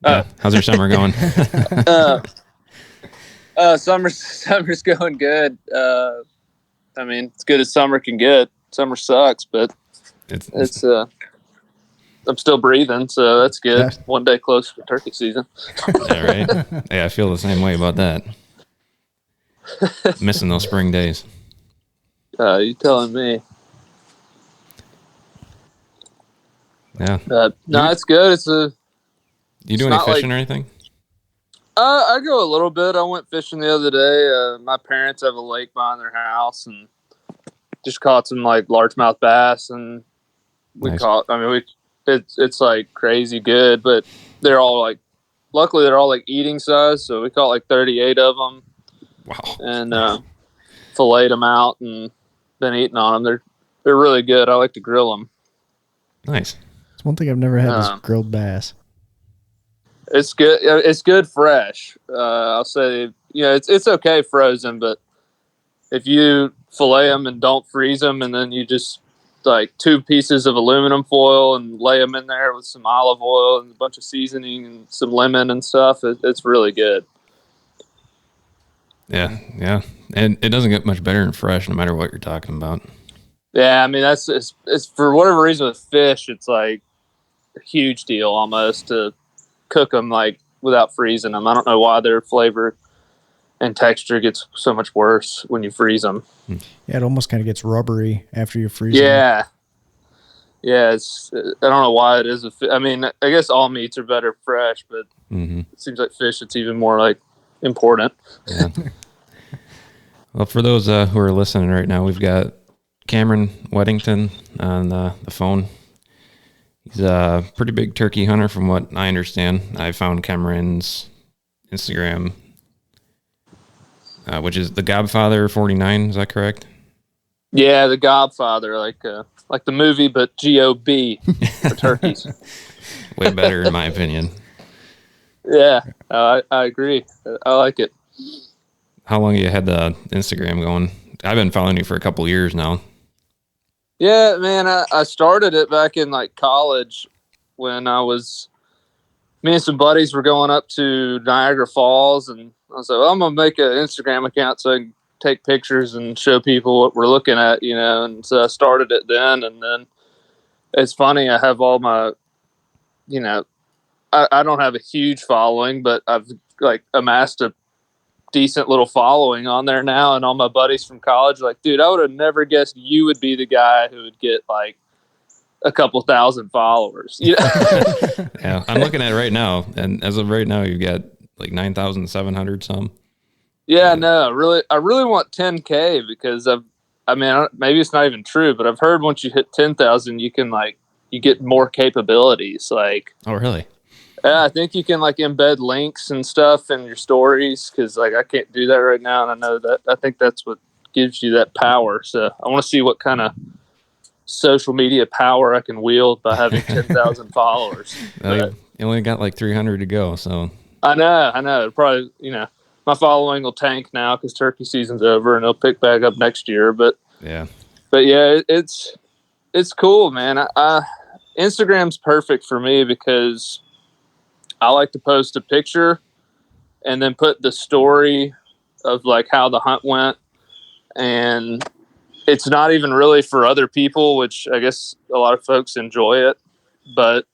Yeah. How's your summer going? uh, summer's going good. I mean, as good as summer can get. Summer sucks, but it's I'm still breathing, so that's good. Yeah. One day closer to turkey season. Yeah, right. Yeah, I feel the same way about that. Missing those spring days. You telling me? Yeah. No, it's good. You do any fishing or anything? I go a little bit. I went fishing the other day. My parents have a lake behind their house, and just caught some like largemouth bass, and we Nice. caught. I mean, it's like crazy good, but they're all like, luckily they're all like eating size, so we caught like 38 of them. Wow. And filleted them out and been eating on them. They're really good. I like to grill them. Nice. It's one thing I've never had is grilled bass. It's good. It's good fresh. I'll say, it's okay frozen, but if you fillet them and don't freeze them, and then you just like 2 pieces of aluminum foil and lay them in there with some olive oil and a bunch of seasoning and some lemon and stuff, it's really good. Yeah. And it doesn't get much better than fresh, no matter what you're talking about. Yeah, I mean, it's for whatever reason with fish, it's like a huge deal almost to cook them like without freezing them. I don't know why their flavor and texture gets so much worse when you freeze them. Yeah, it almost kind of gets rubbery after you freeze them. Yeah, I don't know why it is. I mean, I guess all meats are better fresh, but It seems like fish, it's even more like important. Yeah. Well, for those who are listening right now, we've got Cameron Weddington on the phone. He's a pretty big turkey hunter from what I understand. I found Cameron's Instagram, which is the Godfather 49. Is that correct? Yeah, the Godfather, like the movie, but G-O-B for turkeys. Way better, in my opinion. Yeah, I agree. I like it. How long have you had the Instagram going? I've been following you for a couple years now. Yeah, man, I started it back in like college when me and some buddies were going up to Niagara Falls, and I was like, well, I'm going to make an Instagram account so I can take pictures and show people what we're looking at, and so I started it then. And then it's funny, I have all my, I don't have a huge following, but I've like amassed a decent little following on there now, and all my buddies from college are like, dude, I would have never guessed you would be the guy who would get like a couple thousand followers. Yeah, I'm looking at it right now, and as of right now, you've got like 9,700 some. Yeah, no, I really want 10K because maybe it's not even true, but I've heard once you hit 10,000, you can you get more capabilities. Like, oh, really? Yeah, I think you can like embed links and stuff in your stories, because like I can't do that right now, and I know that. I think that's what gives you that power. So I want to see what kind of social media power I can wield by having 10,000 followers. You only got like 300 to go, so I know. Probably, my following will tank now because turkey season's over, and it'll pick back up next year. But yeah, it's cool, man. Instagram's perfect for me because I like to post a picture and then put the story of like how the hunt went. And it's not even really for other people, which I guess a lot of folks enjoy it. But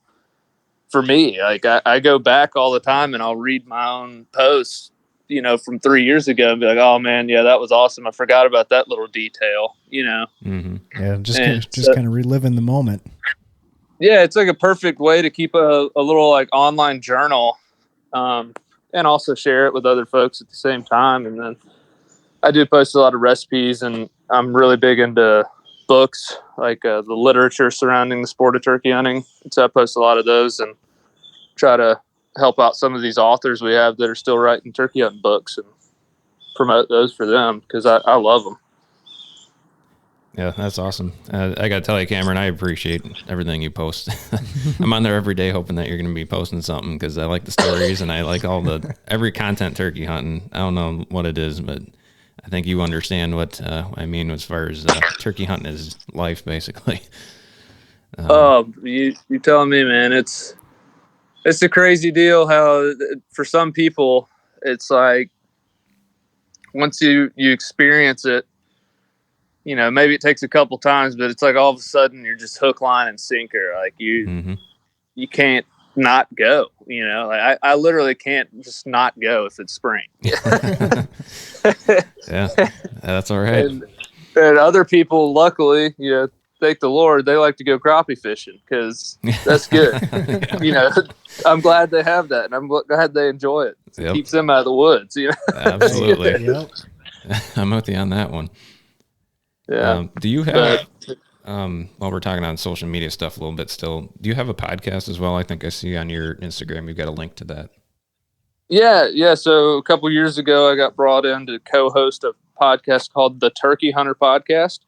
for me, like I go back all the time and I'll read my own posts, from 3 years ago and be like, oh man, yeah, that was awesome. I forgot about that little detail, Mm-hmm. Yeah, just kind of reliving the moment. Yeah, it's like a perfect way to keep a little like online journal, and also share it with other folks at the same time. And then I do post a lot of recipes, and I'm really big into books, like the literature surrounding the sport of turkey hunting. So I post a lot of those and try to help out some of these authors we have that are still writing turkey hunting books and promote those for them because I love them. Yeah, that's awesome. I got to tell you, Cameron, I appreciate everything you post. I'm on there every day hoping that you're going to be posting something because I like the stories and I like every content turkey hunting. I don't know what it is, but I think you understand what I mean as far as turkey hunting is life, basically. You telling me, man? it's a crazy deal how for some people it's like once you experience it, you know, maybe it takes a couple times, but it's like all of a sudden you're just hook, line, and sinker. Like you can't not go. You know, like I literally can't just not go if it's spring. Yeah, that's all right. And other people, luckily, you know, thank the Lord, they like to go crappie fishing because that's good. Yeah. You know, I'm glad they have that, and I'm glad they enjoy it. It keeps them out of the woods. You know, absolutely. Yep. I'm with you on that one. Yeah. Do you have, while we're talking on social media stuff a little bit still, do you have a podcast as well? I think I see on your Instagram, you've got a link to that. Yeah. So a couple years ago, I got brought in to co-host a podcast called the Turkey Hunter Podcast.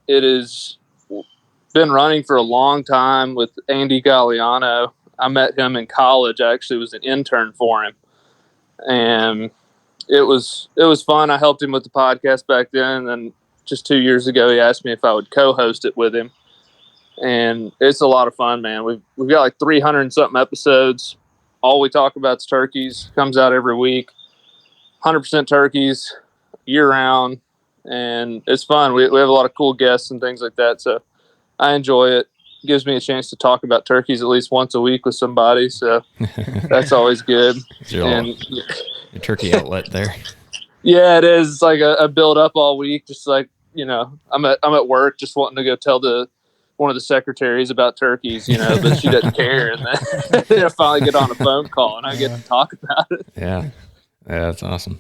It has been running for a long time with Andy Galliano. I met him in college. I actually was an intern for him. And it was fun. I helped him with the podcast back then. And just 2 years ago, he asked me if I would co-host it with him. And it's a lot of fun, man. We've got like 300 and something episodes. All we talk about is turkeys. Comes out every week. 100% turkeys, year round. And it's fun. We have a lot of cool guests and things like that. So I enjoy it. Gives me a chance to talk about turkeys at least once a week with somebody. So that's always good. Your turkey outlet there. Yeah, it is. It's like a build up all week. Just like, you know, I'm at work just wanting to go tell one of the secretaries about turkeys, you know, but she doesn't care. And then I finally get on a phone call and I get to talk about it. Yeah, that's awesome.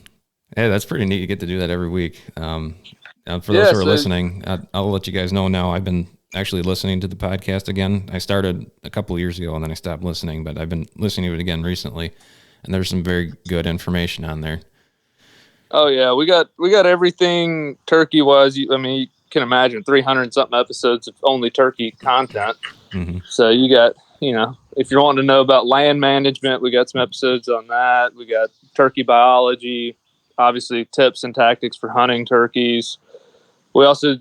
Hey, that's pretty neat. You get to do that every week. For those who are listening, I'll let you guys know now. I've been actually listening to the podcast again. I started a couple of years ago and then I stopped listening, but I've been listening to it again recently, and there's some very good information on there. Oh yeah, we got everything turkey wise. I mean, you can imagine 300 and something episodes of only turkey content. Mm-hmm. So you got, you know, if you're wanting to know about land management, we got some episodes on that. We got turkey biology, obviously tips and tactics for hunting turkeys. We also,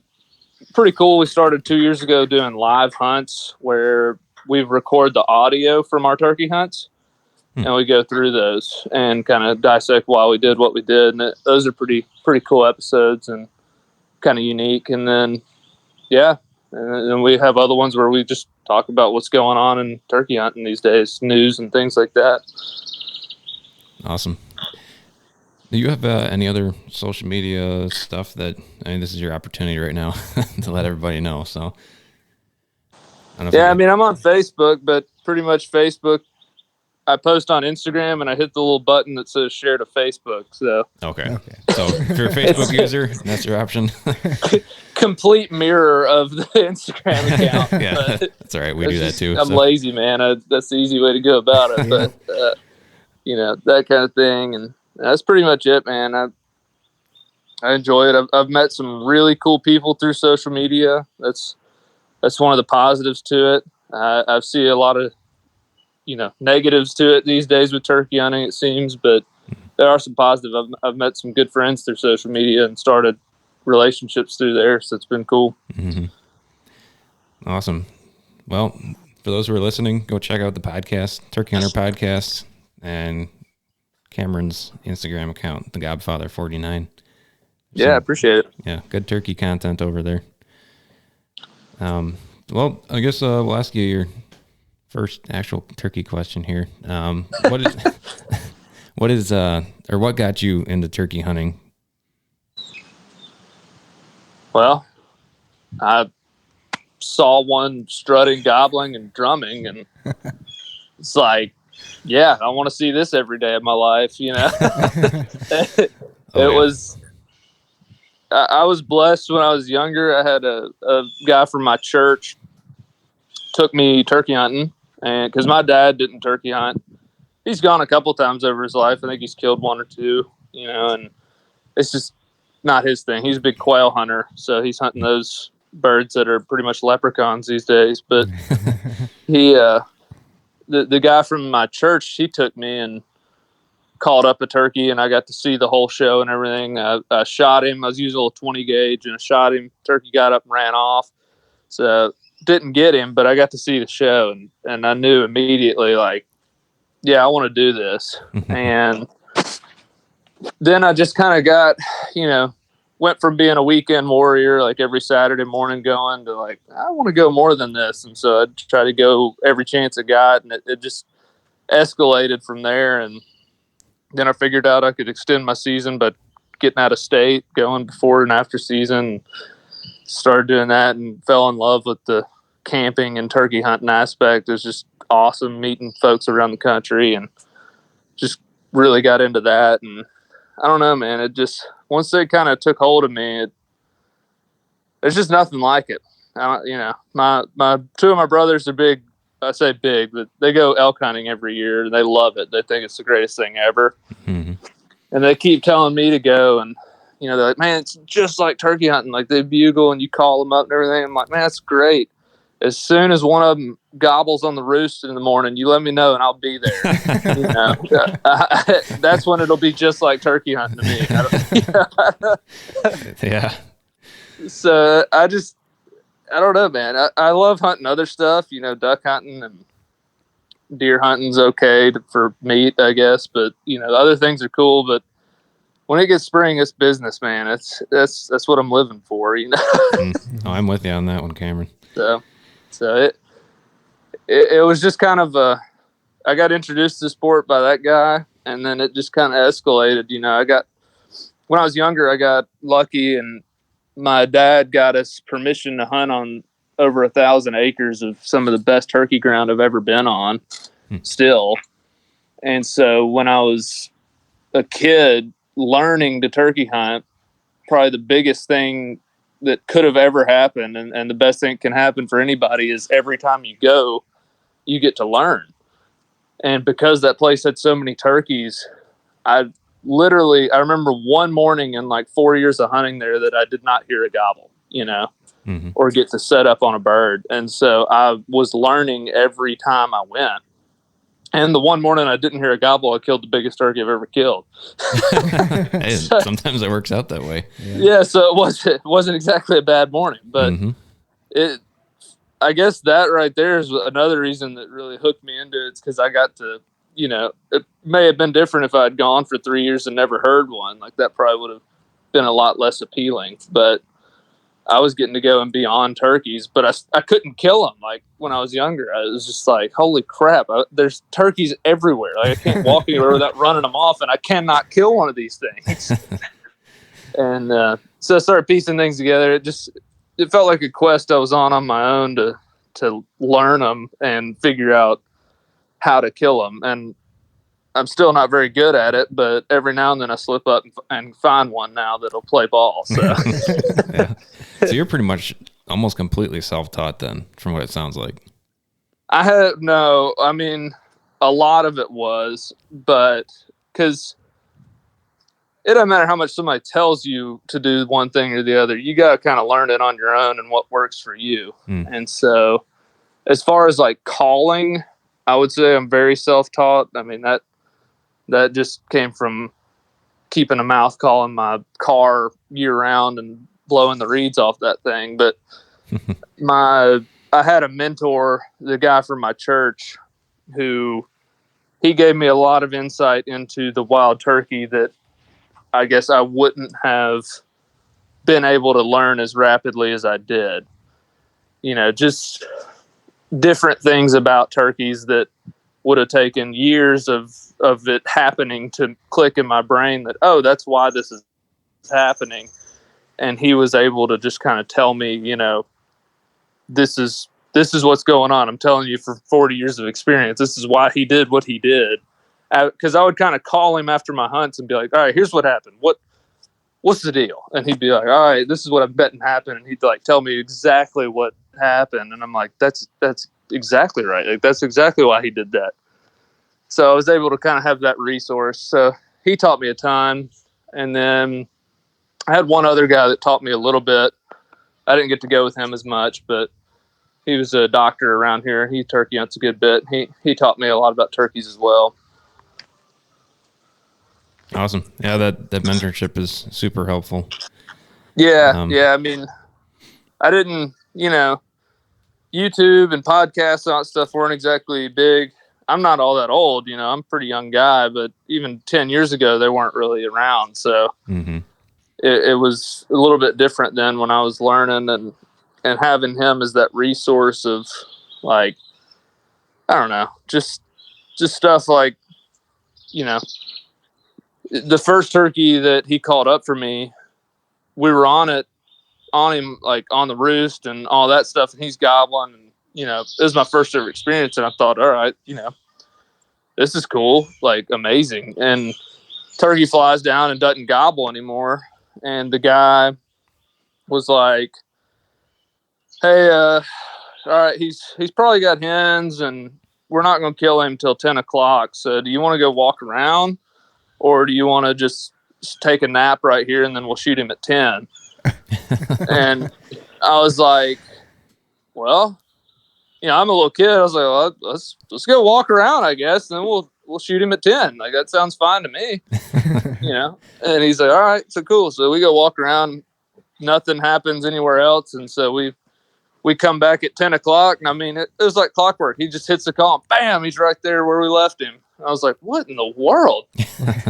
pretty cool, we started 2 years ago doing live hunts where we record the audio from our turkey hunts. And we go through those and kind of dissect why we did what we did. And those are pretty cool episodes and kind of unique. And then, yeah, and then we have other ones where we just talk about what's going on in turkey hunting these days, news and things like that. Awesome. Do you have any other social media stuff that, I mean, this is your opportunity right now to let everybody know. So, I'm on Facebook, but pretty much Facebook. I post on Instagram and I hit the little button that says share to Facebook. So okay. So if you're a Facebook user, that's your option. Complete mirror of the Instagram account. Yeah, that's all right. We do that too. I'm lazy, man. That's the easy way to go about it. But you know, that kind of thing, and that's pretty much it, man. I enjoy it. I've met some really cool people through social media. That's one of the positives to it. I see a lot of, you know, negatives to it these days with turkey hunting, it seems, but there are some positives. I've met some good friends through social media and started relationships through there, so it's been cool. Mm-hmm. Awesome. Well, for those who are listening, go check out the podcast, Turkey Hunter Podcast, and Cameron's Instagram account, The Godfather 49. Yeah, I appreciate it. Yeah, good turkey content over there. Well, I guess we'll ask you your first actual turkey question here. What got you into turkey hunting? Well, I saw one strutting, gobbling, and drumming, and it's like, yeah, I want to see this every day of my life, you know. I was blessed when I was younger. I had a guy from my church took me turkey hunting, and because my dad didn't turkey hunt. He's gone a couple times over his life. I think he's killed one or two, you know, and it's just not his thing. He's a big quail hunter, so he's hunting those birds that are pretty much leprechauns these days. But he, the guy from my church, he took me and called up a turkey, and I got to see the whole show and everything. I shot him. I was using a little 20 gauge, and I shot him. Turkey got up and ran off. So didn't get him, but I got to see the show, and I knew immediately, like, yeah, I want to do this. And then I just kind of got, went from being a weekend warrior, like every Saturday morning going, to like, I want to go more than this. And so I tried to go every chance I got, and it just escalated from there. And then I figured out I could extend my season by getting out of state, going before and after season. Started doing that and fell in love with the camping and turkey hunting aspect. It was just awesome meeting folks around the country, and just really got into that. And I don't know, man, it just, once they kind of took hold of me, there's just nothing like it. My two of my brothers are big. I say big, but they go elk hunting every year, and they love it. They think it's the greatest thing ever. And they keep telling me to go, and they're like, man, it's just like turkey hunting. Like, they bugle and you call them up and everything. I'm like, man, that's great. As soon as one of them gobbles on the roost in the morning, you let me know and I'll be there. That's when it'll be just like turkey hunting to me. Yeah. So I don't know, man. I love hunting other stuff, duck hunting and deer hunting's okay for meat, I guess. But, other things are cool. But when it gets spring, it's business, man. That's what I'm living for, Oh, I'm with you on that one, Cameron. So it was just kind of I got introduced to the sport by that guy, and then it just kind of escalated. When I was younger, I got lucky, and my dad got us permission to hunt on over 1,000 acres of some of the best turkey ground I've ever been on still. And so when I was a kid learning to turkey hunt, probably the biggest thing that could have ever happened, and the best thing that can happen for anybody, is every time you go, you get to learn. And because that place had so many turkeys, I remember one morning in like 4 years of hunting there that I did not hear a gobble, or get to set up on a bird. And so I was learning every time I went. And the one morning I didn't hear a gobble, I killed the biggest turkey I've ever killed. Hey, sometimes it works out that way. Yeah, so it wasn't exactly a bad morning, but I guess that right there is another reason that really hooked me into it. It's because I got to, it may have been different if I had gone for 3 years and never heard one. Like, that probably would have been a lot less appealing. But I was getting to go and be on turkeys, but I couldn't kill them. Like, when I was younger, I was just like, holy crap, there's turkeys everywhere. Like, I can't walk anywhere without running them off, and I cannot kill one of these things. And so I started piecing things together. It felt like a quest I was on my own to learn them and figure out how to kill them. And I'm still not very good at it, but every now and then I slip up and find one now that'll play ball. So, yeah. So you're pretty much almost completely self-taught then, from what it sounds like. I mean, a lot of it was, but because it doesn't matter how much somebody tells you to do one thing or the other, you got to kind of learn it on your own and what works for you. And so as far as like calling, I would say I'm very self-taught. I mean, that just came from keeping a mouth call in my car year round and blowing the reeds off that thing. But I had a mentor, the guy from my church, who he gave me a lot of insight into the wild turkey that I guess I wouldn't have been able to learn as rapidly as I did. Just different things about turkeys that would have taken years of it happening to click in my brain that, oh, that's why this is happening. And he was able to just kind of tell me, this is what's going on. I'm telling you, for 40 years of experience, this is why he did what he did. Because I would kind of call him after my hunts and be like, all right, here's what happened. What's the deal? And he'd be like, all right, this is what I'm betting happened. And he'd like tell me exactly what happened. And I'm like, that's exactly right. Like, that's exactly why he did that. So I was able to kind of have that resource. So he taught me a ton. And then I had one other guy that taught me a little bit. I didn't get to go with him as much, but he was a doctor around here. He turkey hunts a good bit. He taught me a lot about turkeys as well. Awesome. Yeah, that mentorship is super helpful. Yeah. Yeah. I mean, I didn't, YouTube and podcasts and all that stuff weren't exactly big I'm not all that old, you know, I'm a pretty young guy, but even 10 years ago, they weren't really around. So it was a little bit different then when I was learning, and having him as that resource of like, I don't know, just stuff like, you know, the first turkey that he called up for me, we were on him, like on the roost and all that stuff. And he's gobbling, and, you know, it was my first ever experience. And I thought, all right, you know, this is cool, like amazing. And turkey flies down and doesn't gobble anymore. And the guy was like, hey, all right, he's probably got hens, and we're not going to kill him till 10 o'clock. So do you want to go walk around, or do you want to just take a nap right here, and then we'll shoot him at 10? And I was like, well, you know, I'm a little kid. I was like, well, let's go walk around, I guess, and then we'll shoot him at 10. Like, that sounds fine to me. You know? And he's like, all right, so cool. So we go walk around, nothing happens anywhere else. And so we come back at 10 o'clock, and I mean, it was like clockwork. He just hits the call, and bam, he's right there where we left him. I was like, what in the world?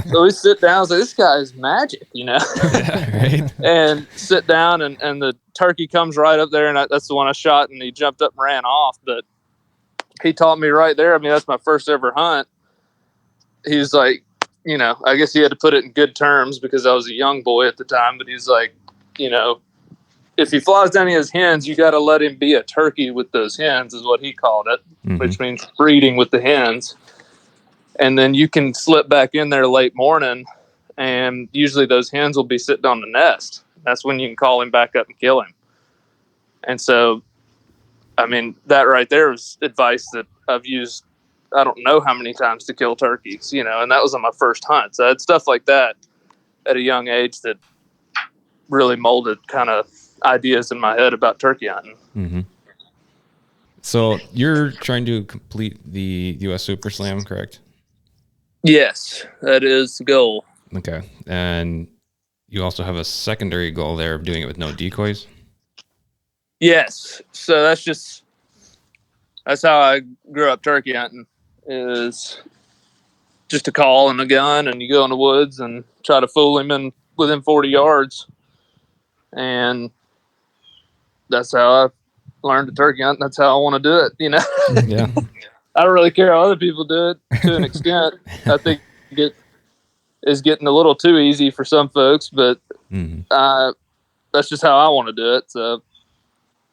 So we sit down. I was like, this guy is magic, you know? Yeah, right. And sit down, and the turkey comes right up there, and that's the one I shot, and he jumped up and ran off. But he taught me right there. I mean, that's my first ever hunt. He's like, you know, I guess he had to put it in good terms because I was a young boy at the time, but he's like, you know, if he flies down, he has hens, you got to let him be a turkey with those hens, is what he called it, which means breeding with the hens. And then you can slip back in there late morning, and usually those hens will be sitting on the nest. That's when you can call him back up and kill him. And so, I mean, that right there was advice that I've used, I don't know how many times to kill turkeys, you know, and that was on my first hunt. So I had stuff like that at a young age that really molded kind of ideas in my head about turkey hunting. So you're trying to complete the U.S. Super Slam, correct? Yes, that is the goal. Okay. And you also have a secondary goal there of doing it with no decoys? Yes. So that's how I grew up turkey hunting, is just a call and a gun, and you go in the woods and try to fool him in within 40 yards. And that's how I learned to turkey hunt. That's how I want to do it, you know? Yeah. I don't really care how other people do it to an extent. I think it is getting a little too easy for some folks, but that's just how I want to do it. So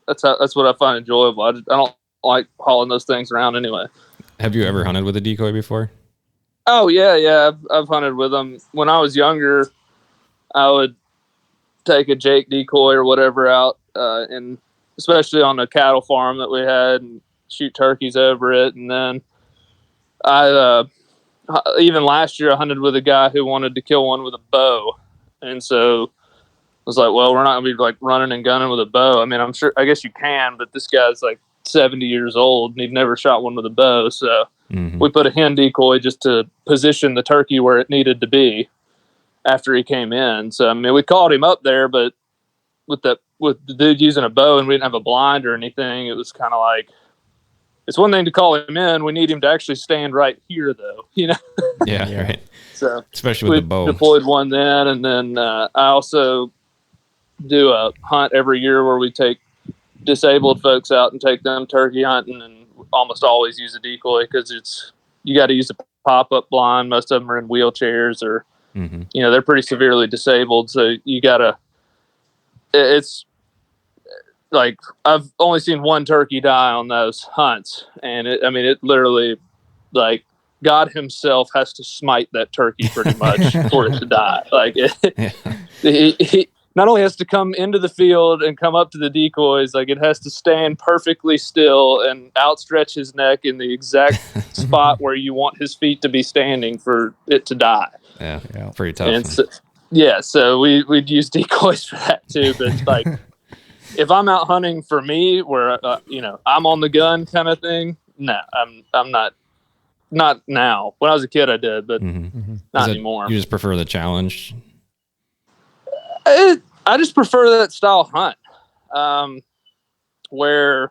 that's what I find enjoyable. I don't like hauling those things around anyway. Have you ever hunted with a decoy before? Oh yeah. I've hunted with them. When I was younger, I would take a Jake decoy or whatever out, and especially on the cattle farm that we had, and shoot turkeys over it. And then I even last year I hunted with a guy who wanted to kill one with a bow, and so I was like, well, we're not gonna be like running and gunning with a bow. I mean, I guess you can, but this guy's like 70 years old and he'd never shot one with a bow. So we put a hen decoy just to position the turkey where it needed to be after he came in. So I mean, we called him up there, but with the dude using a bow and we didn't have a blind or anything, it was kind of like, it's one thing to call him in. We need him to actually stand right here, though. You know. Yeah, right. So especially with the bow. Deployed one then, and then I also do a hunt every year where we take disabled folks out and take them turkey hunting, and almost always use a decoy because you got to use a pop-up blind. Most of them are in wheelchairs or you know, they're pretty severely disabled, so you gotta. It's like I've only seen one turkey die on those hunts, and it literally, like, God himself has to smite that turkey pretty much for it to die. Like he not only has to come into the field and come up to the decoys, like it has to stand perfectly still and outstretch his neck in the exact spot where you want his feet to be standing for it to die. Yeah. Pretty tough. And so we'd use decoys for that too, but like. If I'm out hunting for me, where you know, I'm on the gun kind of thing, no, I'm not now. When I was a kid, I did, but not anymore. You just prefer the challenge? I just prefer that style hunt, where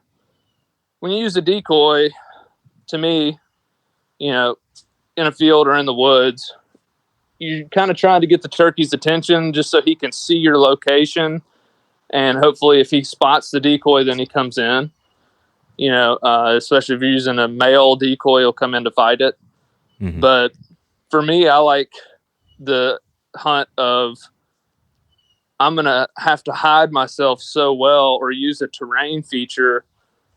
when you use a decoy, to me, in a field or in the woods, you're kind of trying to get the turkey's attention just so he can see your location. And hopefully if he spots the decoy, then he comes in, especially if you're using a male decoy, he'll come in to fight it. Mm-hmm. But for me, I like the hunt of, I'm going to have to hide myself so well or use a terrain feature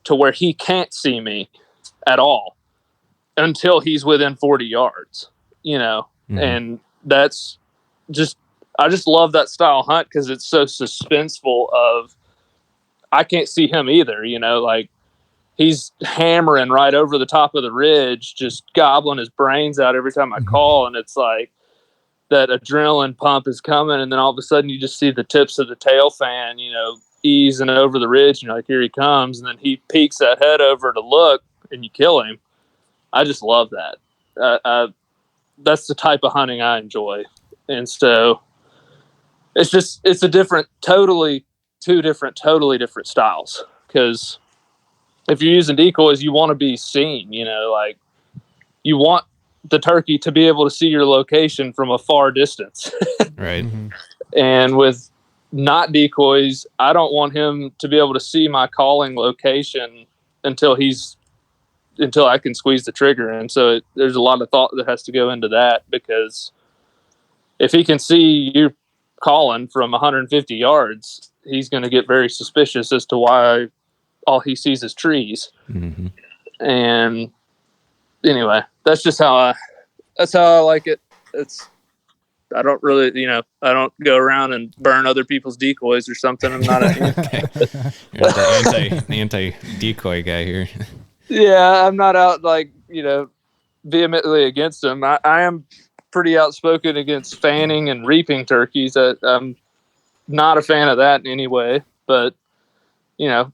to where he can't see me at all until he's within 40 yards, mm-hmm. And that's just, I just love that style hunt because it's so suspenseful of, I can't see him either, like he's hammering right over the top of the ridge, just gobbling his brains out every time I call. And it's like that adrenaline pump is coming. And then all of a sudden you just see the tips of the tail fan, easing over the ridge. And you're like, here he comes. And then he peeks that head over to look and you kill him. I just love that. That's the type of hunting I enjoy. And so it's two totally different styles. Because if you're using decoys, you want to be seen, like you want the turkey to be able to see your location from a far distance. Right. Mm-hmm. And with not decoys, I don't want him to be able to see my calling location until I can squeeze the trigger. And so there's a lot of thought that has to go into that, because if he can see you calling from 150 yards, he's going to get very suspicious as to why all he sees is trees. Mm-hmm. And anyway, that's how I like it. I don't really, I don't go around and burn other people's decoys or something. I'm not You're the anti-decoy guy here. Yeah, I'm not out vehemently against them. I am pretty outspoken against fanning and reaping turkeys. I'm not a fan of that in any way, but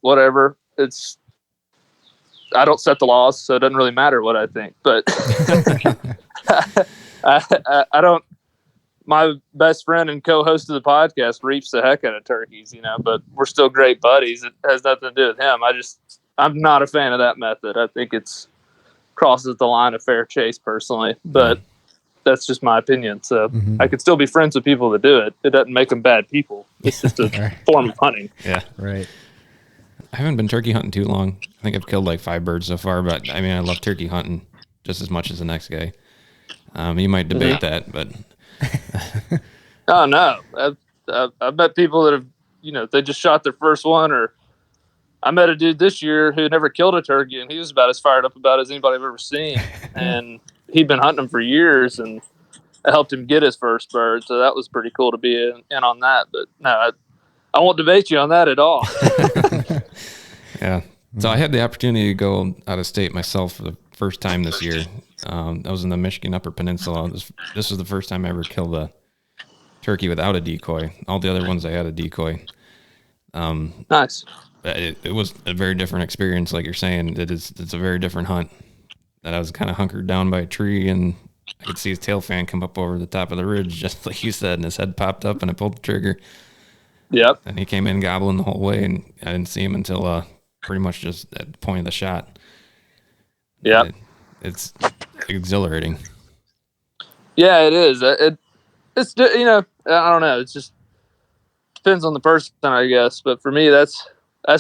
whatever. I don't set the laws, so it doesn't really matter what I think. But I don't. My best friend and co-host of the podcast reaps the heck out of turkeys, but we're still great buddies. It has nothing to do with him. I'm not a fan of that method. I think it's crosses the line of fair chase personally, but that's just my opinion. So I could still be friends with people that do it. It doesn't make them bad people. It's just a form of hunting. Yeah. Right. I haven't been turkey hunting too long. I think I've killed like 5 birds so far, but I mean, I love turkey hunting just as much as the next guy. You might debate that, but. Oh no. I've met people that have, they just shot their first one, or I met a dude this year who never killed a turkey, and he was about as fired up about it as anybody I've ever seen. And he'd been hunting them for years, and I helped him get his first bird. So that was pretty cool to be in on that. But no, I won't debate you on that at all. Yeah. So I had the opportunity to go out of state myself for the first time this year. I was in the Michigan Upper Peninsula. This was the first time I ever killed a turkey without a decoy. All the other ones I had a decoy. Nice. It was a very different experience, like you're saying. It's a very different hunt. That I was kind of hunkered down by a tree, and I could see his tail fan come up over the top of the ridge, just like you said, and his head popped up, and I pulled the trigger. Yep. And he came in gobbling the whole way, and I didn't see him until pretty much just at the point of the shot. Yeah. It's exhilarating. Yeah, it is. It's I don't know. It's just depends on the person, I guess. But for me, that's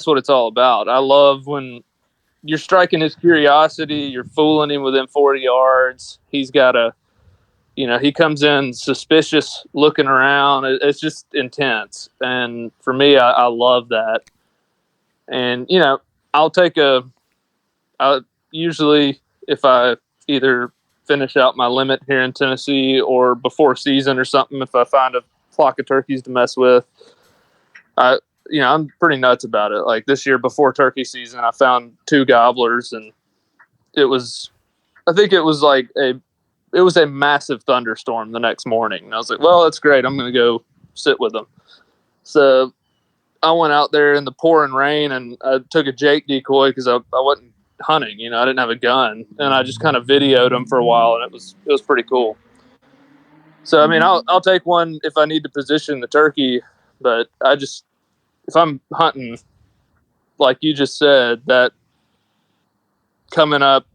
what it's all about. I love when you're striking his curiosity. You're fooling him within 40 yards. He's got he comes in suspicious, looking around. It's just intense. And for me, I love that. And, I'll usually, if I either finish out my limit here in Tennessee or before season or something, if I find a flock of turkeys to mess with, I'm pretty nuts about it. Like this year before turkey season, I found 2 gobblers, and it was a massive thunderstorm the next morning. And I was like, well, that's great. I'm going to go sit with them. So I went out there in the pouring rain, and I took a Jake decoy because I wasn't hunting, I didn't have a gun, and I just kind of videoed them for a while, and it was pretty cool. So, I mean, I'll take one if I need to position the turkey, but if I'm hunting, like you just said, that coming up,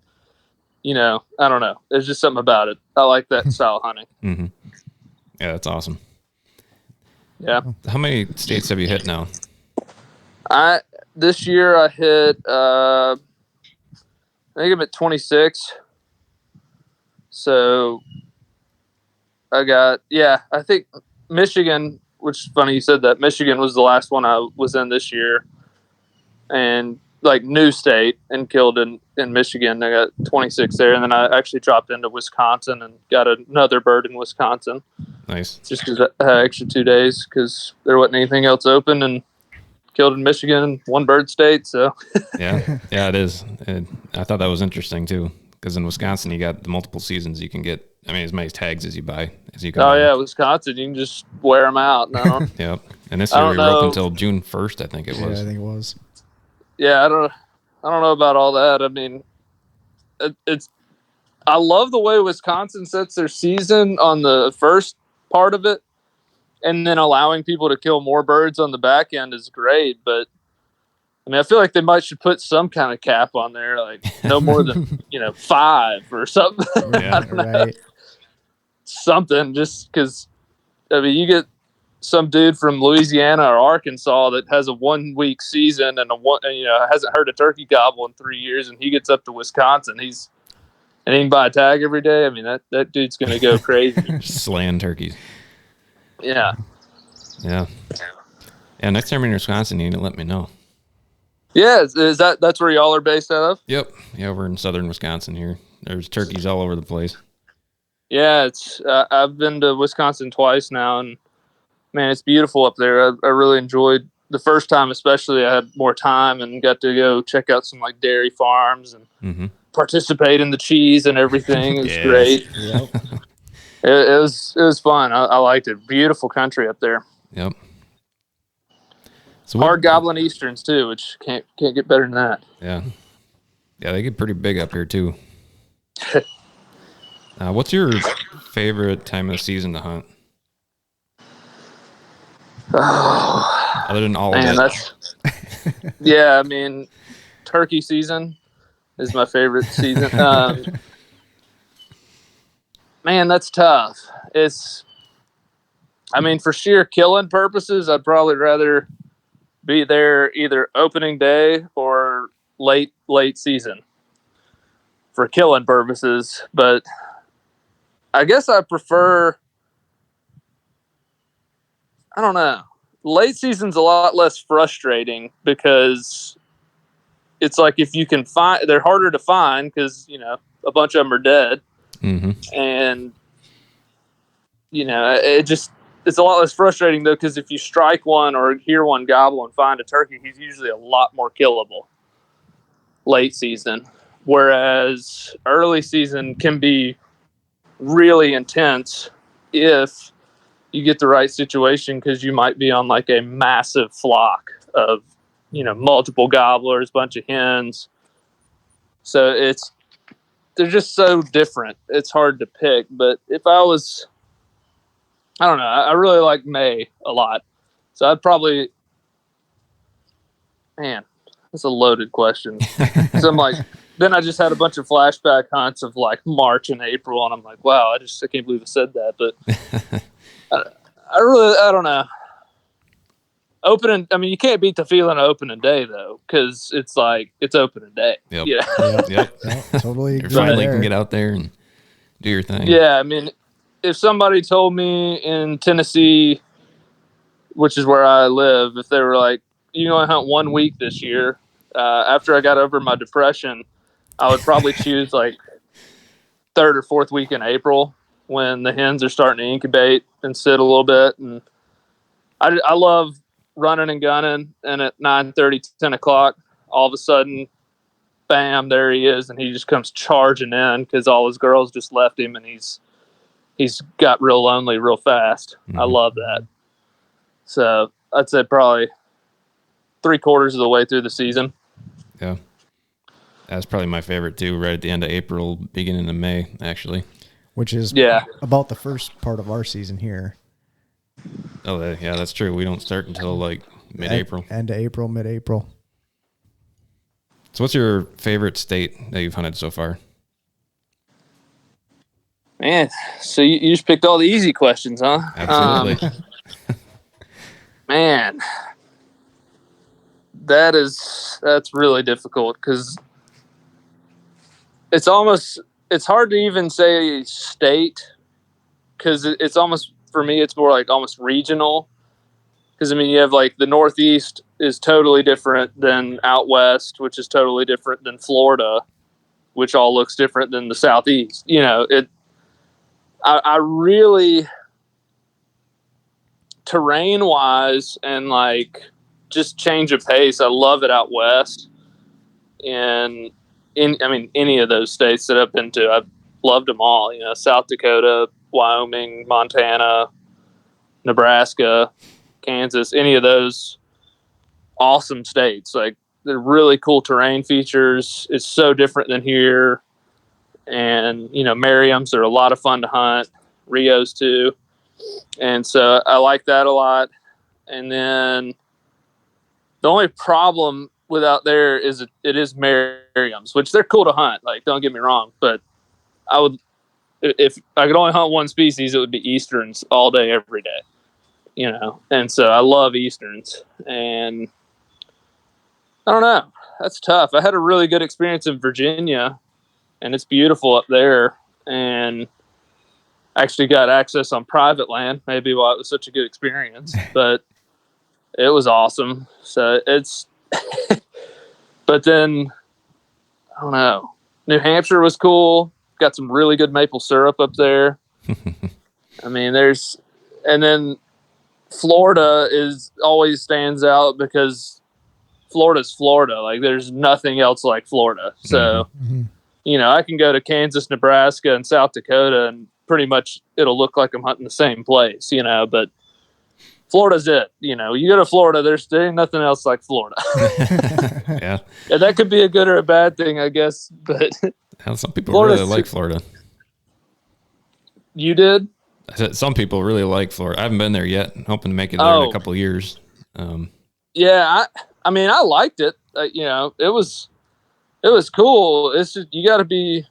I don't know. There's just something about it. I like that style of hunting. Mm-hmm. Yeah, that's awesome. Yeah. How many states have you hit now? This year I hit, I think I'm at 26. So I think Michigan, which is funny you said that. Michigan was the last one I was in this year, and like new state, and killed in Michigan. I got 26 there, and then I actually dropped into Wisconsin and got another bird in Wisconsin. Nice. Just because I had extra 2 days because there wasn't anything else open, and killed in Michigan, one bird state. So yeah, it is. I thought that was interesting too, because in Wisconsin you got the multiple seasons you can get. I mean, as many tags as you buy as you can. Oh buy. Yeah, Wisconsin, you can just wear them out. No. Yep. And this year we were open until June 1st, I think it was. Yeah, I think it was. Yeah, I don't know about all that. I mean, I love the way Wisconsin sets their season on the first part of it, and then allowing people to kill more birds on the back end is great. But I mean, I feel like they should put some kind of cap on there, like no more than 5 or something. Yeah, I don't know. Right. Something, just because. I mean, you get some dude from Louisiana or Arkansas that has a 1 week season and hasn't heard a turkey gobble in 3 years, and he gets up to Wisconsin. And he can buy a tag every day. I mean, that dude's going to go crazy. Slaying turkeys. Yeah. Yeah. Yeah. Next time you're in Wisconsin, you need to let me know. Yeah. That's where y'all are based out of? Yep. Yeah. We're in southern Wisconsin here. There's turkeys all over the place. Yeah. I've been to Wisconsin twice now, and man, it's beautiful up there. I really enjoyed the first time, especially. I had more time and got to go check out some like dairy farms and participate in the cheese and everything. It was great. Yep. It was fun. I liked it. Beautiful country up there. Yep. So hard gobbling Easterns too, which can't get better than that. Yeah. Yeah, they get pretty big up here too. What's your favorite time of the season to hunt? Oh, other than all of it. Yeah, I mean, turkey season is my favorite season. Man, that's tough. For sheer killing purposes, I'd probably rather be there either opening day or late season for killing purposes. But I guess I prefer, I don't know. Late season's a lot less frustrating because it's like if you can find, they're harder to find because, a bunch of them are dead. Mm-hmm. And, it's a lot less frustrating though, because if you strike one or hear one gobble and find a turkey, he's usually a lot more killable late season. Whereas early season can be really intense if you get the right situation, because you might be on like a massive flock of, multiple gobblers, bunch of hens. So they're just so different. It's hard to pick. But if I don't know, I really like May a lot. So I'd probably, man, that's a loaded question. So I'm like, then I just had a bunch of flashback hunts of like March and April, and I'm like, wow, I can't believe I said that. But I don't know. You can't beat the feeling of opening day though, because it's like it's opening day. Yep. Yeah. Yep. Totally. You finally can get out there and do your thing. Yeah, I mean, if somebody told me in Tennessee, which is where I live, if they were like, you only hunt 1 week this year, after I got over my depression, I would probably choose like 3rd or 4th week in April when the hens are starting to incubate and sit a little bit. And I love running and gunning, and at 9:30, 10 o'clock, all of a sudden, bam, there he is, and he just comes charging in because all his girls just left him, and he's got real lonely real fast. Mm-hmm. I love that. So I'd say probably 3/4 of the way through the season. Yeah. That's probably my favorite too, right at the end of April, beginning of May, actually. Which is about the first part of our season here. Oh, yeah, that's true. We don't start until like mid-April. End of April, mid-April. So what's your favorite state that you've hunted so far? Man, so you just picked all the easy questions, huh? Absolutely. Man, that's really difficult because it's hard to even say state because it's almost, for me, it's more like almost regional. Because, I mean, you have like the Northeast is totally different than out West, which is totally different than Florida, which all looks different than the Southeast. You know, I really, terrain wise and like just change of pace, I love it out West. And any of those states that I've been to, I've loved them all. You know, South Dakota, Wyoming, Montana, Nebraska, Kansas, any of those awesome states. Like, they're really cool terrain features. It's so different than here. And, you know, Merriam's are a lot of fun to hunt. Rios too. And so I like that a lot. And then the only problem with out there is it is Merriam's, which they're cool to hunt. Like, don't get me wrong, but if I could only hunt one species, it would be Easterns all day, every day, you know? And so I love Easterns, and I don't know. That's tough. I had a really good experience in Virginia, and it's beautiful up there, and actually got access on private land, maybe why it was such a good experience, but it was awesome. So it's, but then, I don't know. New Hampshire was cool. Got some really good maple syrup up there. I mean, and then Florida always stands out because Florida's Florida. Like, there's nothing else like Florida. So, you know, I can go to Kansas, Nebraska, and South Dakota, and pretty much it'll look like I'm hunting the same place, you know, but Florida's it. You know, you go to Florida, there ain't nothing else like Florida. Yeah. And that could be a good or a bad thing, I guess. But some people really like Florida. You did? I said some people really like Florida. I haven't been there yet. I'm hoping to make it there in a couple of years. Yeah, I mean, I liked it. You know, it was cool. It's just, you got to be.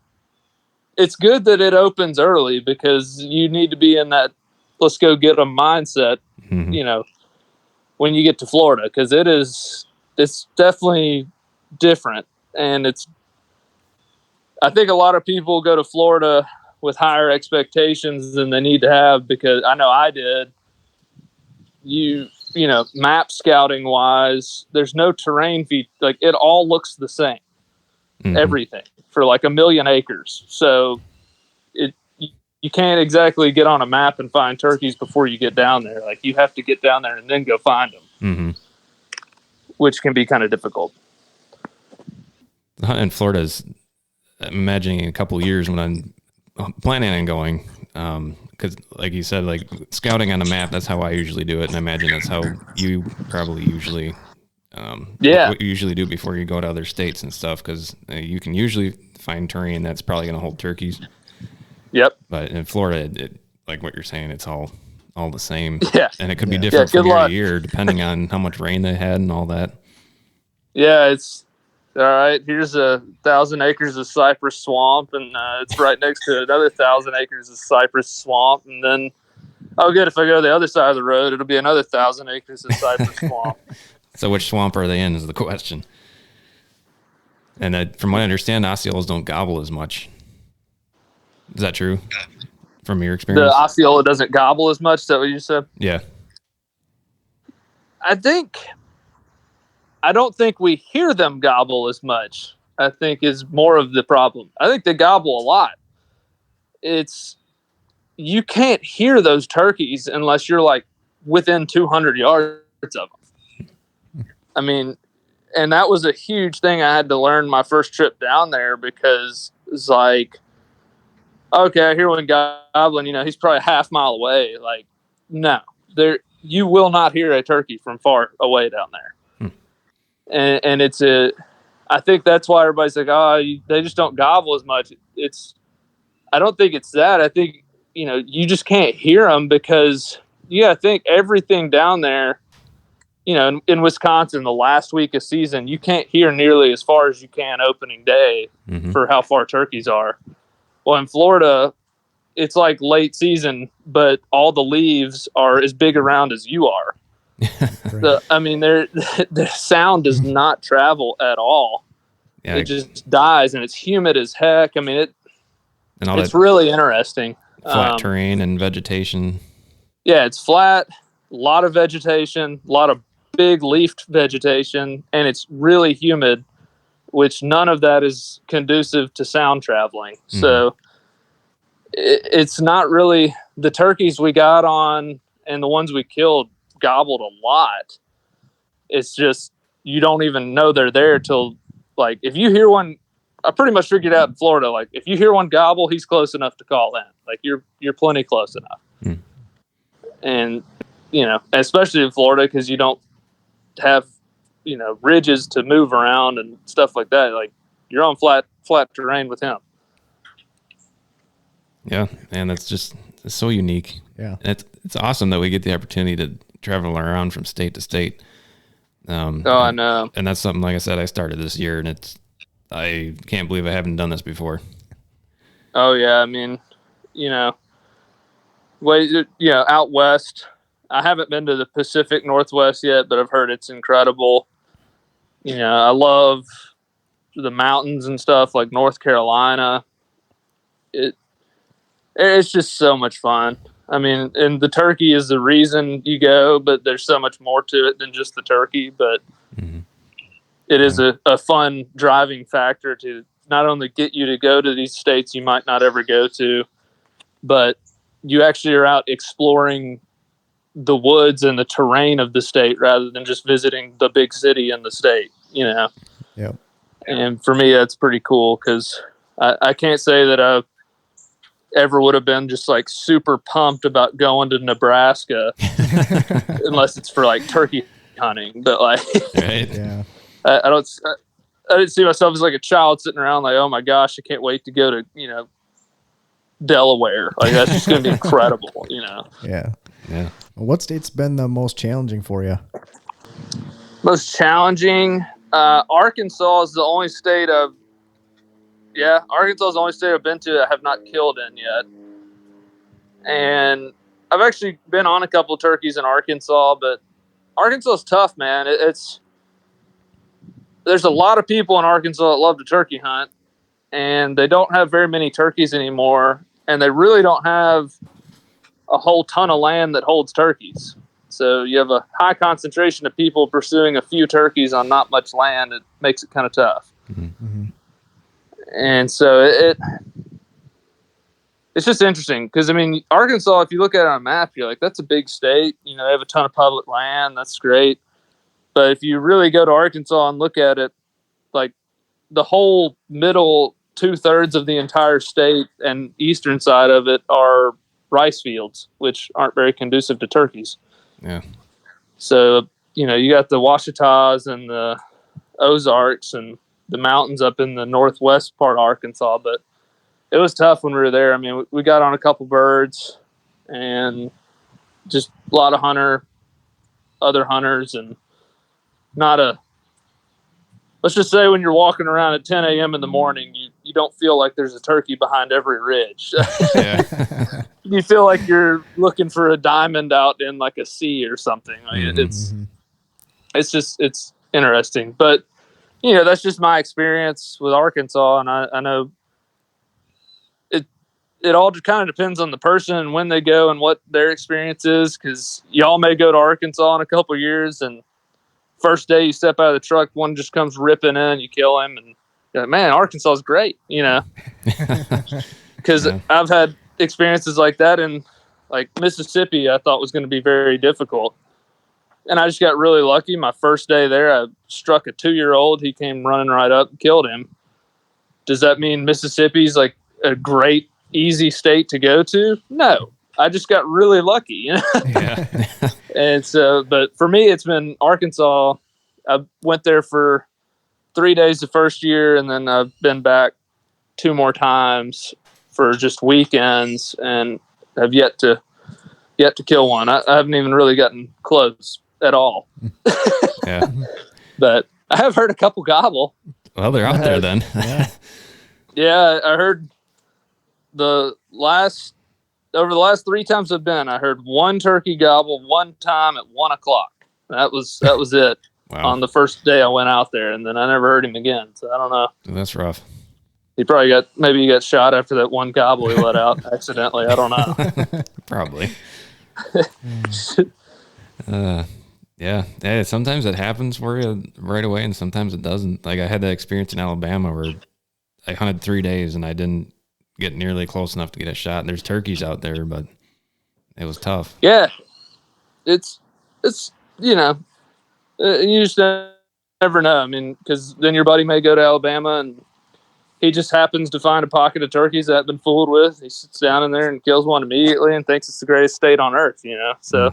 It's good that it opens early because you need to be in that let's go get a mindset. You know, when you get to Florida, because it's definitely different, and I think a lot of people go to Florida with higher expectations than they need to have, because I know I did. You know, map scouting wise, there's no terrain feat. Like, it all looks the same. Everything for like 1 million acres. So you can't exactly get on a map and find turkeys before you get down there. Like, you have to get down there and then go find them, which can be kind of difficult. In Florida's, I'm imagining in a couple of years when I'm planning on going, because like you said, like scouting on a map, that's how I usually do it, and I imagine that's how you probably usually what you usually do before you go to other states and stuff, because you can usually find terrain that's probably going to hold turkeys. Yep. But in Florida, like what you're saying, it's all the same. Yeah. And it could be different from year to year, depending on how much rain they had and all that. Yeah, it's all right. Here's 1,000 acres of cypress swamp, and it's right next to another 1,000 acres of cypress swamp. And then, good, if I go to the other side of the road, it'll be another 1,000 acres of cypress swamp. So which swamp are they in is the question. And from what I understand, Osceolas don't gobble as much. Is that true from your experience? The Osceola doesn't gobble as much. Is that what you said? Yeah. I don't think we hear them gobble as much, I think, is more of the problem. I think they gobble a lot. You can't hear those turkeys unless you're like within 200 yards of them. I mean, and that was a huge thing I had to learn my first trip down there, because it's like, okay, I hear one gobbling, you know, he's probably a half mile away. Like, no, you will not hear a turkey from far away down there. And I think that's why everybody's like, they just don't gobble as much. I don't think it's that. I think, you know, you just can't hear them because I think everything down there, you know, in Wisconsin, the last week of season, you can't hear nearly as far as you can opening day for how far turkeys are. Well, in Florida, it's like late season, but all the leaves are as big around as you are. I mean, the sound does not travel at all. Yeah, it just dies, and it's humid as heck. I mean, it's really interesting. Flat terrain and vegetation. Yeah, it's flat, a lot of vegetation, a lot of big leafed vegetation, and it's really humid, which none of that is conducive to sound traveling. Mm-hmm. So it's not really, the turkeys we got on and the ones we killed gobbled a lot. It's just, you don't even know they're there till, like, if you hear one, I pretty much figured out in Florida, like, if you hear one gobble, he's close enough to call in. Like, you're plenty close enough. Mm. And, you know, especially in Florida, because you don't have, you know, ridges to move around and stuff like that. Like, you're on flat terrain with him. Yeah, and it's so unique. Yeah, and it's awesome that we get the opportunity to travel around from state to state. I know. And that's something, like I said, I started this year, and I can't believe I haven't done this before. Oh yeah, I mean, you know, out west, I haven't been to the Pacific Northwest yet, but I've heard it's incredible. You know, I love the mountains and stuff like North Carolina. It's just so much fun. I mean, and the turkey is the reason you go, but there's so much more to it than just the turkey. But mm-hmm. It is a fun driving factor to not only get you to go to these states you might not ever go to, but you actually are out exploring the woods and the terrain of the state rather than just visiting the big city in the state, you know? Yeah. And for me, that's pretty cool because I can't say that I ever would have been just like super pumped about going to Nebraska unless it's for like turkey hunting. But like, right. Yeah. I didn't see myself as like a child sitting around like, oh my gosh, I can't wait to go to, you know, Delaware. Like that's just going to be incredible, you know? Yeah. Yeah. What state's been the most challenging for you? Most challenging? Arkansas is the only state Arkansas is the only state I've been to that I have not killed in yet. And I've actually been on a couple of turkeys in Arkansas, but Arkansas is tough, man. There's a lot of people in Arkansas that love to turkey hunt, and they don't have very many turkeys anymore, and they really don't have a whole ton of land that holds turkeys. So you have a high concentration of people pursuing a few turkeys on not much land. It makes it kind of tough. Mm-hmm. And so it's just interesting because, I mean, Arkansas, if you look at it on a map, you're like, that's a big state. You know, they have a ton of public land. That's great. But if you really go to Arkansas and look at it, like the whole middle 2/3 of the entire state and eastern side of it are rice fields, which aren't very conducive to turkeys. Yeah. So, you know, you got the Ouachitas and the Ozarks and the mountains up in the northwest part of Arkansas, but it was tough when we were there. I mean, we got on a couple birds and just a lot of other hunters, and let's just say when you're walking around at 10 a.m. in the morning, you don't feel like there's a turkey behind every ridge. Yeah. You feel like you're looking for a diamond out in like a sea or something. Like mm-hmm. It's interesting, but you know, that's just my experience with Arkansas. And I know it all kind of depends on the person and when they go and what their experience is. Cause y'all may go to Arkansas in a couple of years, and first day you step out of the truck, one just comes ripping in, you kill him, and you're like, man, Arkansas is great, you know? Cause yeah. I've had experiences like that in like Mississippi. I thought was going to be very difficult, and I just got really lucky. My first day there, I struck a 2-year-old. He came running right up and killed him. Does that mean Mississippi's like a great, easy state to go to? No, I just got really lucky, you know? Yeah. And so, but for me, it's been Arkansas. I went there for 3 days the first year, and then I've been back 2 more times for just weekends, and have yet to kill one. I haven't even really gotten close at all. Yeah. But I have heard a couple gobble. Well, they're out there then. Yeah. Yeah, I heard the last over the last 3 times I've been, I heard one turkey gobble one time at 1:00. That was it. Wow. On the first day I went out there, and then I never heard him again. So I don't know. That's rough. He got shot after that one gobble he let out accidentally. I don't know. Probably. Yeah. Sometimes it happens for you right away, and sometimes it doesn't. Like I had that experience in Alabama where I hunted 3 days and I didn't get nearly close enough to get a shot. And there's turkeys out there, but it was tough. Yeah, it's you just never know. I mean, because then your buddy may go to Alabama and he just happens to find a pocket of turkeys that have been fooled with. He sits down in there and kills one immediately and thinks it's the greatest state on earth, So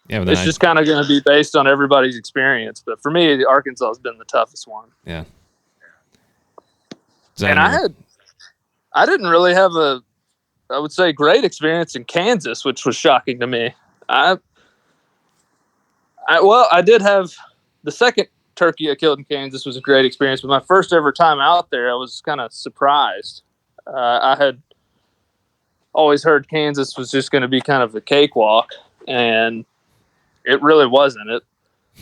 yeah, it's just kind of going to be based on everybody's experience. But for me, Arkansas has been the toughest one. Yeah. And I didn't really have I would say, great experience in Kansas, which was shocking to me. I did have the second turkey I killed in Kansas was a great experience, but my first ever time out there, I was kind of surprised. I had always heard Kansas was just going to be kind of a cakewalk, and it really wasn't.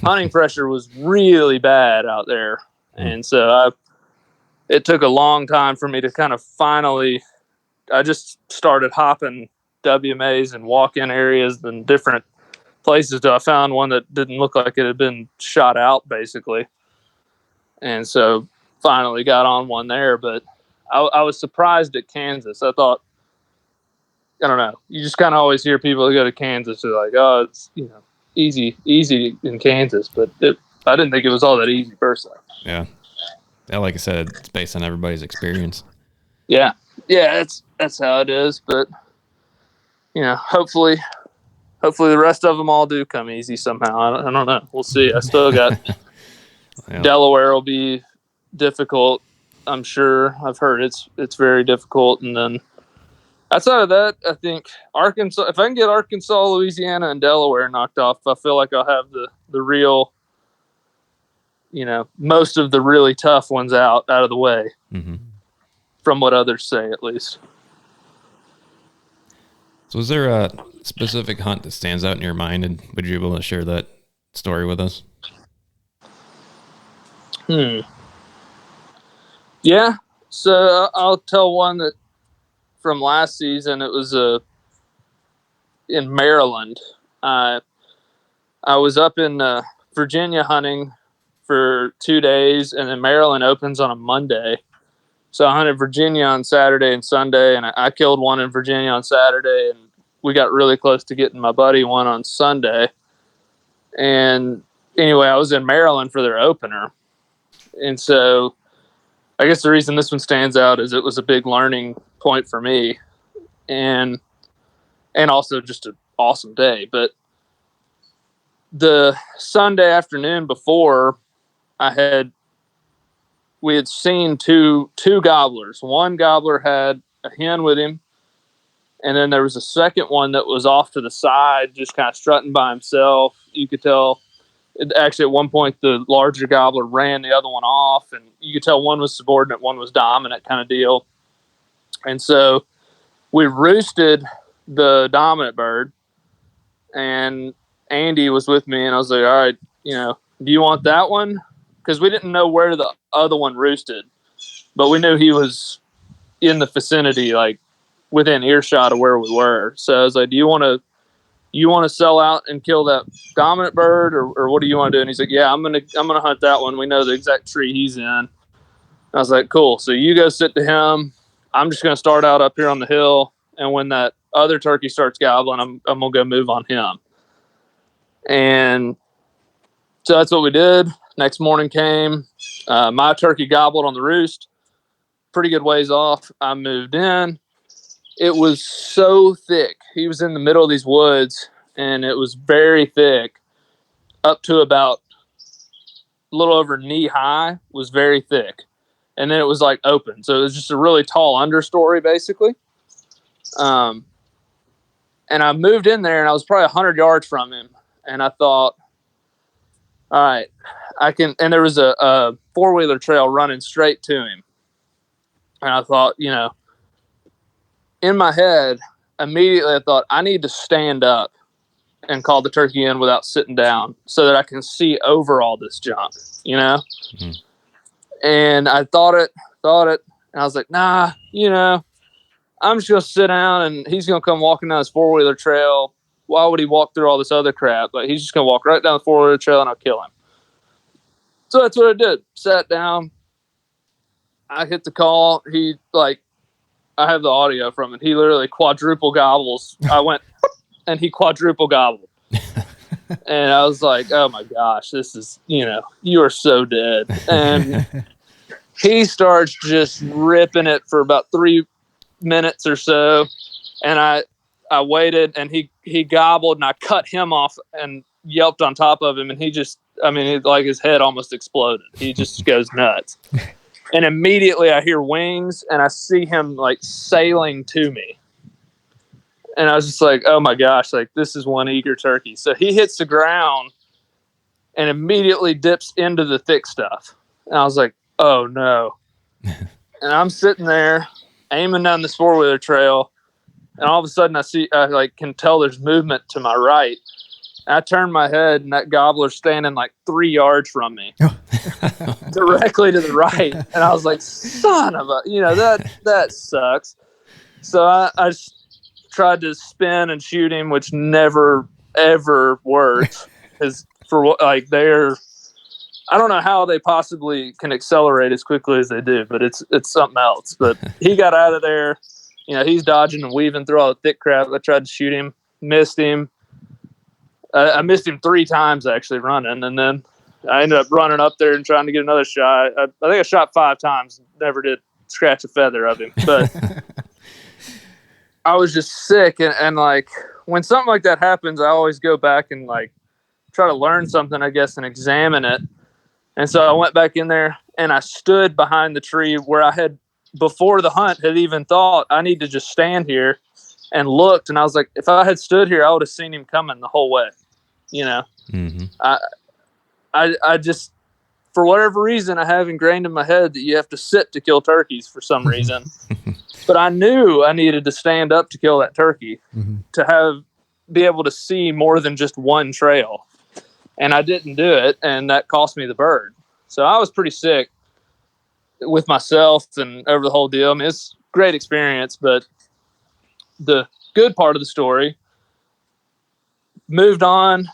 Hunting pressure was really bad out there, and so it took a long time for me to kind of finally. I just started hopping WMAs and walk-in areas and different places till I found one that didn't look like it had been shot out, basically. And so finally got on one there. But I was surprised at Kansas. I thought, I don't know, you just kind of always hear people who go to Kansas are like, oh, it's easy in Kansas. But I didn't think it was all that easy personally. Yeah. Like I said, it's based on everybody's experience. Yeah, that's how it is. But hopefully the rest of them all do come easy somehow. I don't know. We'll see. I still got Delaware will be difficult. I'm sure. I've heard it's very difficult. And then outside of that, I think Arkansas. If I can get Arkansas, Louisiana, and Delaware knocked off, I feel like I'll have the real, most of the really tough ones out of the way. Mm-hmm. From what others say, at least. So is there a specific hunt that stands out in your mind, and would you be able to share that story with us? Yeah. So I'll tell one that from last season. It was in Maryland. I was up in Virginia hunting for 2 days, and then Maryland opens on a Monday. So I hunted Virginia on Saturday and Sunday, and I killed one in Virginia on Saturday, and we got really close to getting my buddy one on Sunday. And anyway, I was in Maryland for their opener. And so I guess the reason this one stands out is it was a big learning point for me, and also just an awesome day. But the Sunday afternoon before, we had seen two gobblers. One gobbler had a hen with him, and then there was a second one that was off to the side, just kind of strutting by himself. You could tell, actually, at one point, the larger gobbler ran the other one off, and you could tell one was subordinate, one was dominant kind of deal. And so we roosted the dominant bird, and Andy was with me, and I was like, all right, do you want that one? Because we didn't know where the other one roosted, but we knew he was in the vicinity, like within earshot of where we were. So I was like, do you want to sell out and kill that dominant bird, or what do you want to do? And he's like, yeah, I'm gonna hunt that one. We know the exact tree he's in. And I was like, cool. So you go sit to him. I'm just gonna start out up here on the hill, and when that other turkey starts gobbling, I'm gonna go move on him. And so that's what we did. Next morning came. My turkey gobbled on the roost, pretty good ways off. I moved in. It was so thick. He was in the middle of these woods, and it was very thick, up to about a little over knee high, was very thick. And then it was like open. So it was just a really tall understory, basically. And I moved in there, and I was probably 100 yards from him. And I thought, all right, I can. And there was a four-wheeler trail running straight to him. And I thought, in my head, immediately I thought, I need to stand up and call the turkey in without sitting down so that I can see over all this junk, you know? Mm-hmm. And I thought it, and I was like, nah, you know, I'm just going to sit down and he's going to come walking down this 4-wheeler trail. Why would he walk through all this other crap? Like, he's just going to walk right down the 4-wheeler trail and I'll kill him. So that's what I did. Sat down. I hit the call. He, like, I have the audio from it. He literally quadruple gobbles. I went, and he quadruple gobbled. And I was like, oh my gosh, this is, you know, you are so dead. And he starts just ripping it for about 3 minutes or so. And I waited, and he gobbled, and I cut him off and yelped on top of him. And he just, I mean, like his head almost exploded. He just goes nuts. And immediately I hear wings, and I see him like sailing to me. And I was just like, oh my gosh, like this is one eager turkey. So he hits the ground and immediately dips into the thick stuff. And I was like, oh no. And I'm sitting there aiming down this 4-wheeler trail. And all of a sudden I like can tell there's movement to my right. And I turn my head, and that gobbler's standing like 3 yards from me, directly to the right. And I was like, son of a, you know, that sucks. So I tried to spin and shoot him, which never, ever works. Because for what, like, I don't know how they possibly can accelerate as quickly as they do, but it's something else. But he got out of there. You know, he's dodging and weaving through all the thick crap. I tried to shoot him, missed him. I missed him 3 times actually running, and then I ended up running up there and trying to get another shot. I think I shot 5 times, never did scratch a feather of him. But I was just sick, and like when something like that happens, I always go back and like try to learn something, I guess, and examine it. And so I went back in there, and I stood behind the tree where I had, before the hunt, had even thought I need to just stand here, and looked, and I was like, if I had stood here, I would have seen him coming the whole way. You know, mm-hmm. I just, for whatever reason, I have ingrained in my head that you have to sit to kill turkeys for some reason. But I knew I needed to stand up to kill that turkey, mm-hmm. to be able to see more than just one trail. And I didn't do it, and that cost me the bird. So I was pretty sick with myself and over the whole deal. I mean, it's a great experience, but the good part of the story, moved on,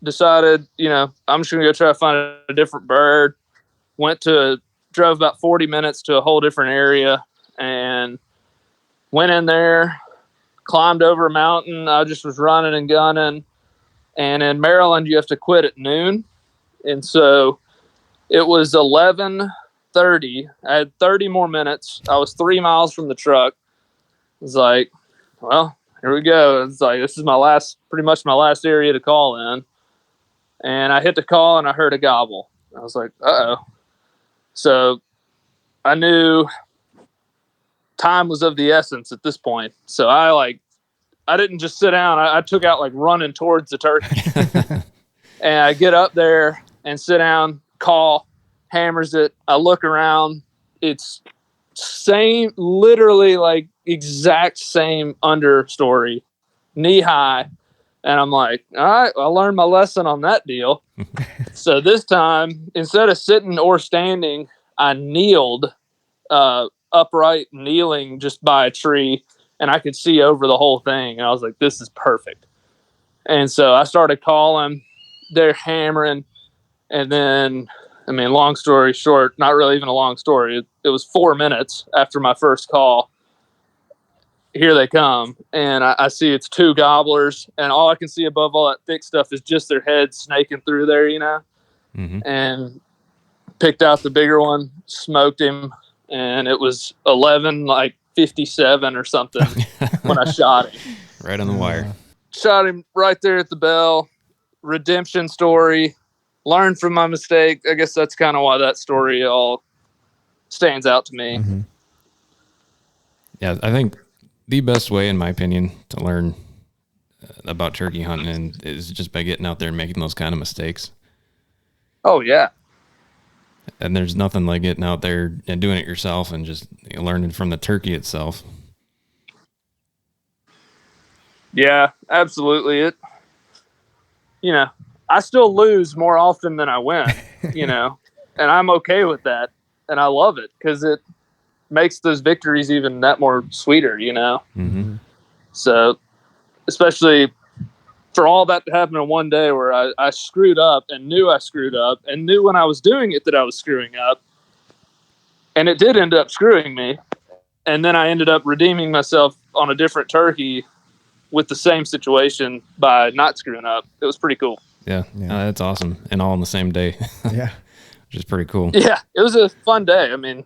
decided, you know, I'm just going to go try to find a different bird. Drove about 40 minutes to a whole different area and went in there, climbed over a mountain. I just was running and gunning. And in Maryland, you have to quit at noon. And so it was 11:30. I had 30 more minutes. I was 3 miles from the truck. I was like, well, here we go. It's like, this is pretty much my last area to call in. And I hit the call, and I heard a gobble. I was like, uh-oh. So I knew time was of the essence at this point. So I didn't just sit down. I took out like running towards the turkey. And I get up there and sit down, call, hammers it. I look around. It's same, literally like exact same understory, knee high. And I'm like, all right, I learned my lesson on that deal. So this time, instead of sitting or standing, I kneeled, upright, kneeling just by a tree, and I could see over the whole thing. And I was like, this is perfect. And so I started calling. They're hammering. And then, I mean, long story short, not really even a long story. It was 4 minutes after my first call. Here they come, and I see it's 2 gobblers, and all I can see above all that thick stuff is just their heads snaking through there, you know. Mm-hmm. And picked out the bigger one, smoked him, and it was 11:57 or something when I shot him. Right on the wire. Shot him right there at the bell. Redemption story. Learned from my mistake. I guess that's kind of why that story all stands out to me. Mm-hmm. Yeah, I think the best way, in my opinion, to learn about turkey hunting is just by getting out there and making those kind of mistakes. Oh, yeah. And there's nothing like getting out there and doing it yourself and just learning from the turkey itself. Yeah, absolutely. I still lose more often than I win, and I'm okay with that. And I love it because it makes those victories even that more sweeter, Mm-hmm. So, especially for all that to happen in one day where I screwed up and knew I screwed up and knew when I was doing it that I was screwing up. And it did end up screwing me. And then I ended up redeeming myself on a different turkey with the same situation by not screwing up. It was pretty cool. Yeah. That's awesome. And all on the same day. Yeah. Which is pretty cool. Yeah, it was a fun day. I mean,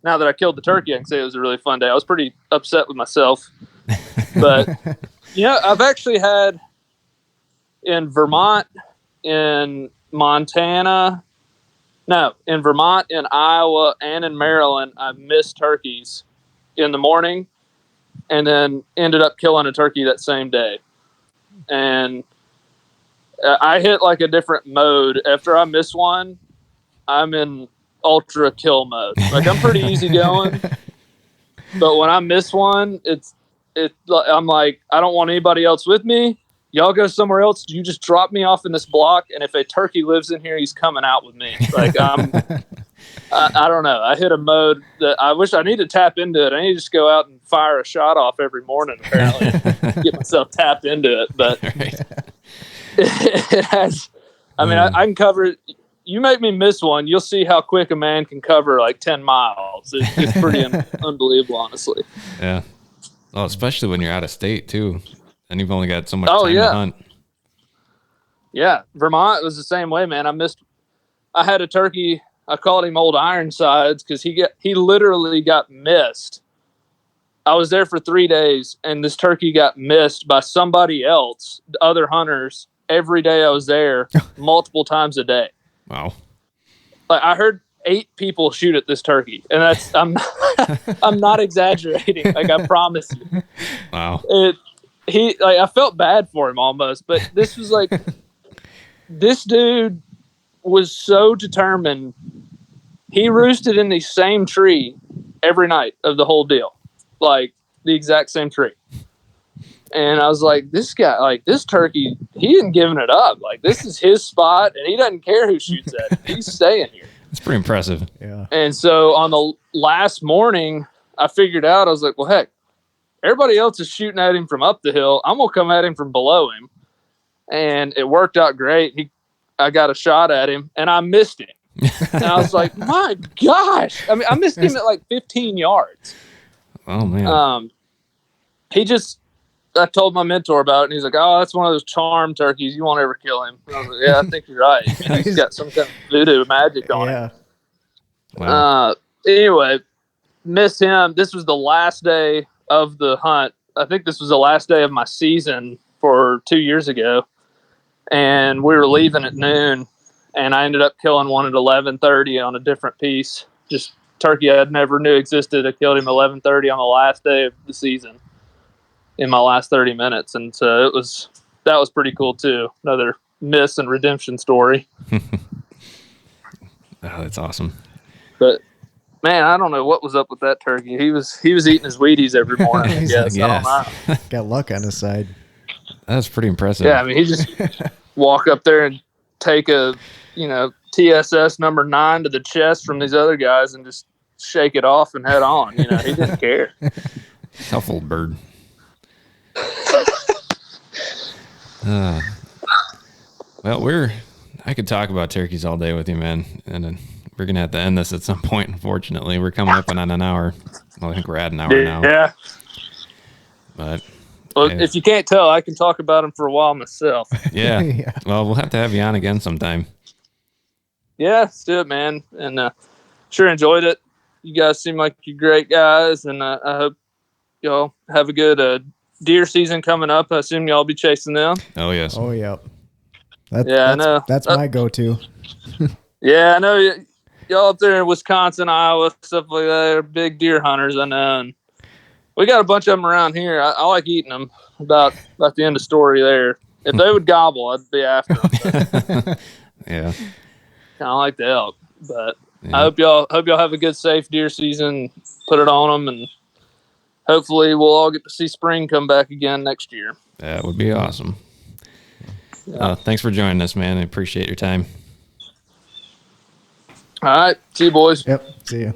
now that I killed the turkey, I can say it was a really fun day. I was pretty upset with myself. But, I've actually had in Vermont, in Montana, in Vermont, in Iowa, and in Maryland, I missed turkeys in the morning and then ended up killing a turkey that same day. And I hit like a different mode. After I miss one, I'm in ultra kill mode. Like, I'm pretty easy going. But when I miss one, I'm like, I don't want anybody else with me. Y'all go somewhere else. You just drop me off in this block, and if a turkey lives in here, he's coming out with me. Like, I don't know. I hit a mode that I wish I need to tap into it. I need to just go out and fire a shot off every morning, apparently, get myself tapped into it. But it has. I mean, I can cover. You make me miss one, you'll see how quick a man can cover like 10 miles. It's pretty unbelievable, honestly. Yeah. Well, especially when you're out of state too, and you've only got so much time to hunt. Yeah, Vermont was the same way, man. I had a turkey. I called him Old Ironsides because he literally got missed. I was there for 3 days, and this turkey got missed by somebody else, other hunters, every day I was there, multiple times a day. Wow. Like, I heard 8 people shoot at this turkey, and I'm not exaggerating. Like, I promise you. Wow. I felt bad for him almost, but this was like, this dude was so determined. He roosted in the same tree every night of the whole deal, like the exact same tree. And I was like, this guy, like, this turkey, he ain't giving it up. Like, this is his spot, and he doesn't care who shoots at him. He's staying here. It's pretty impressive. Yeah. And so on the last morning, I figured out, I was like, well, heck, everybody else is shooting at him from up the hill. I'm going to come at him from below him. And it worked out great. I got a shot at him, and I missed him. And I was like, my gosh. I mean, I missed him at like 15 yards. Oh, man. I told my mentor about it, and he's like, oh, that's one of those charm turkeys. You won't ever kill him. And I was like, yeah, I think you're right. He's got some kind of voodoo magic on him. Wow. Anyway, miss him. This was the last day of the hunt. I think this was the last day of my season for 2 years ago. And we were leaving at noon, and I ended up killing one at 11:30 on a different piece. Just turkey I never knew existed. I killed him 11:30 on the last day of the season in my last 30 minutes. And so that was pretty cool too. Another miss and redemption story. Oh, that's awesome. But man, I don't know what was up with that turkey. He was eating his Wheaties every morning. I guess. I don't know. Got luck on his side. That's pretty impressive. Yeah, I mean, he just walk up there and take a, TSS number 9 to the chest from these other guys and just shake it off and head on. He didn't care. Tough old bird. Well, I could talk about turkeys all day with you, man, and we're gonna have to end this at some point. Unfortunately, we're coming up on an hour. Well, I think we're at an hour now. Yeah. But if you can't tell, I can talk about them for a while myself. Yeah. Well, we'll have to have you on again sometime. Yeah, let's do it, man. And sure enjoyed it. You guys seem like you're great guys, and I hope y'all have a good deer season coming up. I assume y'all be chasing them. Oh, yes. Oh, yep. I know. That's my go-to. Yeah, I know y'all up there in Wisconsin, Iowa, stuff like that are big deer hunters, I know. And we got a bunch of them around here. I like eating them. About the end of story there. If they would gobble, I'd be after them. Yeah. Kind of like the elk. But yeah. I hope y'all have a good, safe deer season. Put it on them and hopefully we'll all get to see spring come back again next year. That would be awesome. Thanks for joining us, man. I appreciate your time. All right. See you, boys. Yep. See you.